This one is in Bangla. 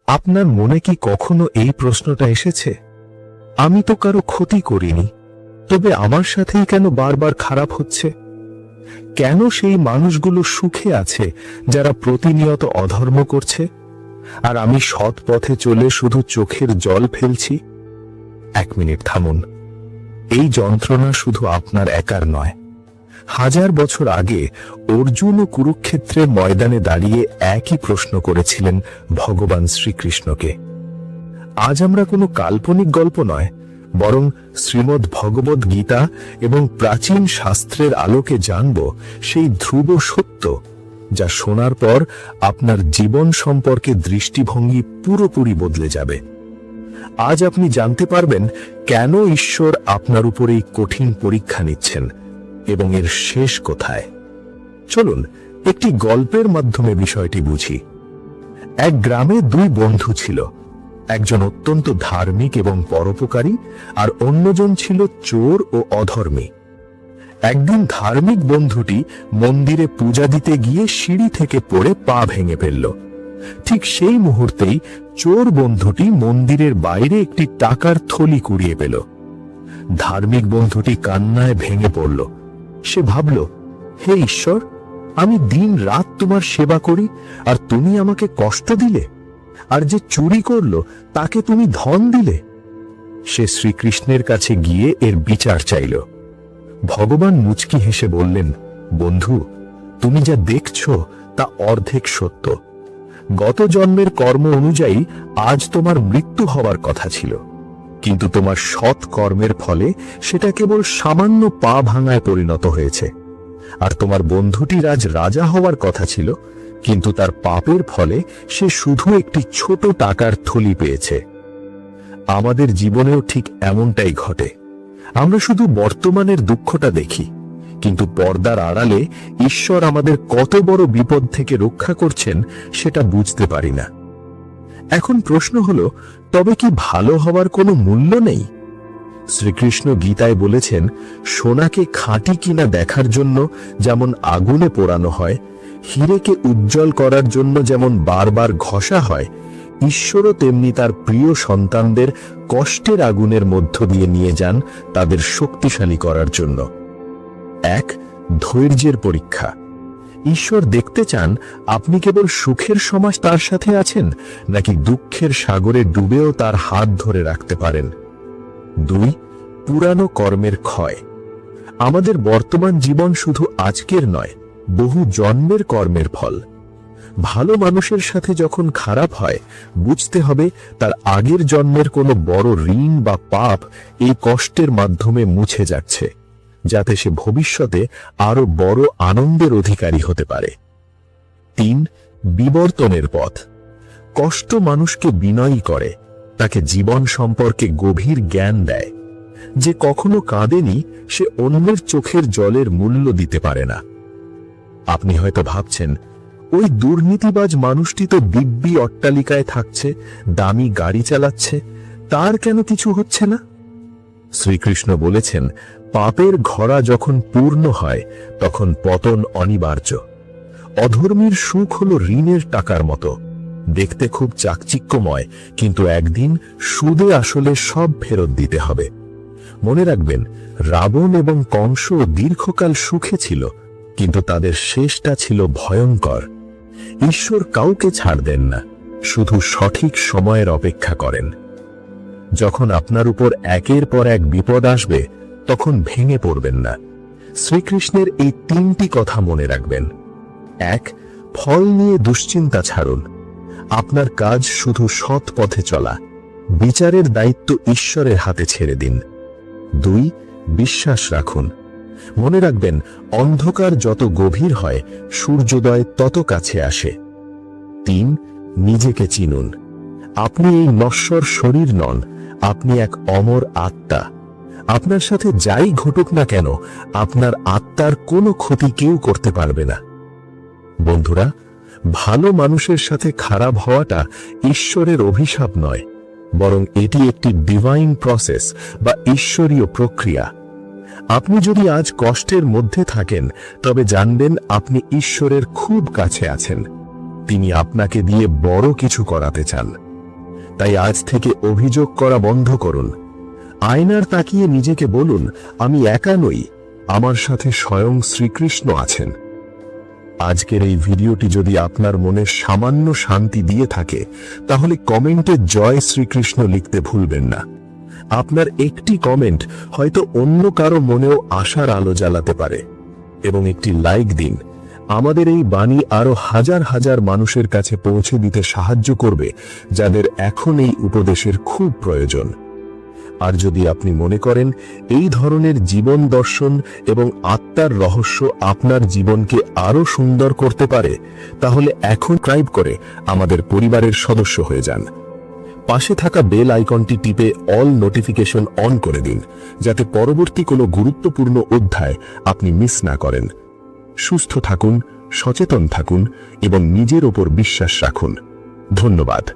আপনার মনে কি কখনো এই প্রশ্নটা এসেছে, আমি তো কারো ক্ষতি করিনি, তবে আমার সাথেই কেন বারবার খারাপ হচ্ছে? কেন সেই মানুষগুলো সুখে আছে যারা প্রতিনিয়ত অধর্ম করছে, আর আমি সৎ পথে চলে শুধু চোখের জল ফেলছি? 1 মিনিট থামুন। এই যন্ত্রণা শুধু আপনার একার নয়। 1000 বছর আগে অর্জুন ও কুরুক্ষেত্রের ময়দানে দাঁড়িয়ে একই প্রশ্ন করেছিলেন ভগবান শ্রীকৃষ্ণকে। আজ আমরা কোনো কাল্পনিক গল্প নয়, বরং শ্রীমদ্ ভগবদ গীতা এবং প্রাচীন শাস্ত্রের আলোকে জানব সেই ধ্রুব সত্য, যা শোনার পর আপনার জীবন সম্পর্কে দৃষ্টিভঙ্গি পুরোপুরি বদলে যাবে। আজ আপনি জানতে পারবেন কেন ঈশ্বর আপনার উপর এই কঠিন পরীক্ষা নিচ্ছেন এবং এর শেষ কোথায়। চলুন একটি গল্পের মাধ্যমে বিষয়টি বুঝি। এক গ্রামে 2 বন্ধু ছিল। একজন অত্যন্ত ধার্মিক এবং পরোপকারী, আর অন্যজন ছিল চোর ও অধর্মী। একদিন ধার্মিক বন্ধুটি মন্দিরে পূজা দিতে গিয়ে সিঁড়ি থেকে পড়ে পা ভেঙে ফেলল। ঠিক সেই মুহূর্তেই চোর বন্ধুটি মন্দিরের বাইরে একটি টাকার থলি কুড়িয়ে পেল। ধার্মিক বন্ধুটি কান্নায় ভেঙে পড়ল। সে ভাবল, হে ঈশ্বর, আমি দিন রাত তোমার সেবা করি, আর তুমি আমাকে কষ্ট দিলে, আর যে চুরি করল তাকে তুমি ধন দিলে। সে শ্রীকৃষ্ণের কাছে গিয়ে এর বিচার চাইল। ভগবান মুচকি হেসে বললেন, বন্ধু, তুমি যা দেখছো তা অর্ধেক সত্য। গত জন্মের কর্ম অনুযায়ী আজ তোমার মৃত্যু হওয়ার কথা ছিল, কিন্তু তোমার সৎ কর্মের ফলে সেটা কেবল সামান্য পা ভাঙায় পরিণত হয়েছে। আর তোমার বন্ধুটির আজ রাজা হওয়ার কথা ছিল, কিন্তু তার পাপের ফলে সে শুধু একটি ছোট টাকার থলি পেয়েছে। আমাদের জীবনেও ঠিক এমনটাই ঘটে। আমরা শুধু বর্তমানের দুঃখটা দেখি, কিন্তু পর্দার আড়ালে ঈশ্বর আমাদের কত বড় বিপদ থেকে রক্ষা করছেন সেটা বুঝতে পারি না। এখন প্রশ্ন হলো, তবে কি ভালো হওয়ার কোনো মূল্য নেই? শ্রীকৃষ্ণ গীতায় বলেছেন, সোনাকে খাঁটি কিনা দেখার জন্য যেমন আগুনে পোড়ানো হয়, হীরেকে উজ্জ্বল করার জন্য যেমন বারবার ঘষা হয়, ঈশ্বরও তেমনি তার প্রিয় সন্তানদের কষ্টের আগুনের মধ্য দিয়ে নিয়ে যান তাদের শক্তিশালী করার জন্য। 1. ধৈর্যের পরীক্ষা। ঈশ্বর দেখতে চান আপনি কেবল সুখের সময় তার সাথে আছেন, নাকি দুঃখের সাগরে ডুবেও তার হাত ধরে রাখতে পারেন। 2. পুরানো কর্মের ক্ষয়। আমাদের বর্তমান জীবন শুধু আজকের নয়, বহু জন্মের কর্মের ফল। ভালো মানুষের সাথে যখন খারাপ হয়, বুঝতে হবে তার আগের জন্মের কোনো বড় ঋণ বা পাপ এই কষ্টের মাধ্যমে মুছে যাচ্ছে, যাতে সে ভবিষ্যতে আরো বড় আনন্দের অধিকারী হতে পারে। 3. বিবর্তনের পথ। কষ্ট মানুষকে বিনয়ী করে, তাকে জীবন সম্পর্কে গভীর জ্ঞান দেয়। যে কখনো কাঁদেনি, সে অন্যের চোখের জলের মূল্য দিতে পারে না। আপনি হয়তো ভাবছেন, ওই দুর্নীতিবাজ মানুষটি তো দিব্যি অট্টালিকায় থাকছে, দামি গাড়ি চালাচ্ছে, তার কেন কিছু হচ্ছে না? শ্রীকৃষ্ণ বলেছেন, পাপের ঘড়া যখন পূর্ণ হয় তখন পতন অনিবার্য। অধর্মীর সুখ হলো ঋণের টাকার মতো, দেখতে খুব চাকচিক্যময়, কিন্তু একদিন সুদে আসলে সব ফেরত দিতে হবে। মনে রাখবেন, রাবণ এবং কংস দীর্ঘকাল সুখে ছিল, কিন্তু তাদের শেষটা ছিল ভয়ঙ্কর। ঈশ্বর কাউকে ছাড় দেন না, শুধু সঠিক সময়ের অপেক্ষা করেন। যখন আপনার উপর একের পর এক বিপদ আসবে, তখন ভেঙে পড়বেন না। শ্রীকৃষ্ণের এই 3টি কথা মনে রাখবেন। 1. ফল নিয়ে দুশ্চিন্তা ছাড়ুন। আপনার কাজ শুধু সৎ পথে চলা, বিচারের দায়িত্ব ঈশ্বরের হাতে ছেড়ে দিন। 2. বিশ্বাস রাখুন। মনে রাখবেন, অন্ধকার যত গভীর হয়, সূর্যোদয় তত কাছে আসে। 3. নিজেকে চিনুন। আপনি এই নশ্বর শরীর নন, আপনি এক অমর আত্মা। আপনার সাথে যাই ঘটুক না কেন, আপনার আত্মার কোনো ক্ষতি কেউ করতে পারবে না। বন্ধুরা, ভালো মানুষের সাথে খারাপ হওয়াটা ঈশ্বরের অভিশাপ নয়, বরং এটি একটি ডিভাইন প্রসেস বা ঈশ্বরীয় প্রক্রিয়া। আপনি যদি আজ কষ্টের মধ্যে থাকেন, তবে জানবেন আপনি ঈশ্বরের খুব কাছে আছেন। তিনি আপনাকে দিয়ে বড় কিছু করাতে চান। তাই আজ থেকে অভিযোগ করা বন্ধ করুন। আয়নার তাকিয়ে নিজেকে বলুন, আমি একা নই, আমার সাথে স্বয়ং শ্রীকৃষ্ণ আছেন। আজকের এই ভিডিওটি যদি আপনার মনে সামান্য শান্তি দিয়ে থাকে, তাহলে কমেন্টে জয় শ্রীকৃষ্ণ লিখতে ভুলবেন না। আপনার একটি কমেন্ট হয়তো অন্য কারো মনেও আশার আলো জ্বালাতে পারে। এবং একটি লাইক দিন, আমাদের এই বাণী আরো হাজার হাজার মানুষের কাছে পৌঁছে দিতে সাহায্য করবে, যাদের এখন এই উপদেশের খুব প্রয়োজন। আর যদি আপনি মনে করেন এই ধরনের জীবন দর্শন এবং আত্মার রহস্য আপনার জীবনকে আরো সুন্দর করতে পারে, তাহলে এখন সাবস্ক্রাইব করে আমাদের পরিবারের সদস্য হয়ে যান। পাশে থাকা বেল আইকনটি টিপে অল নোটিফিকেশন অন করে দিন, যাতে পরবর্তী কোনো গুরুত্বপূর্ণ অধ্যায় আপনি মিস না করেন। সুস্থ থাকুন, সচেতন থাকুন এবং নিজের ওপর বিশ্বাস রাখুন। ধন্যবাদ।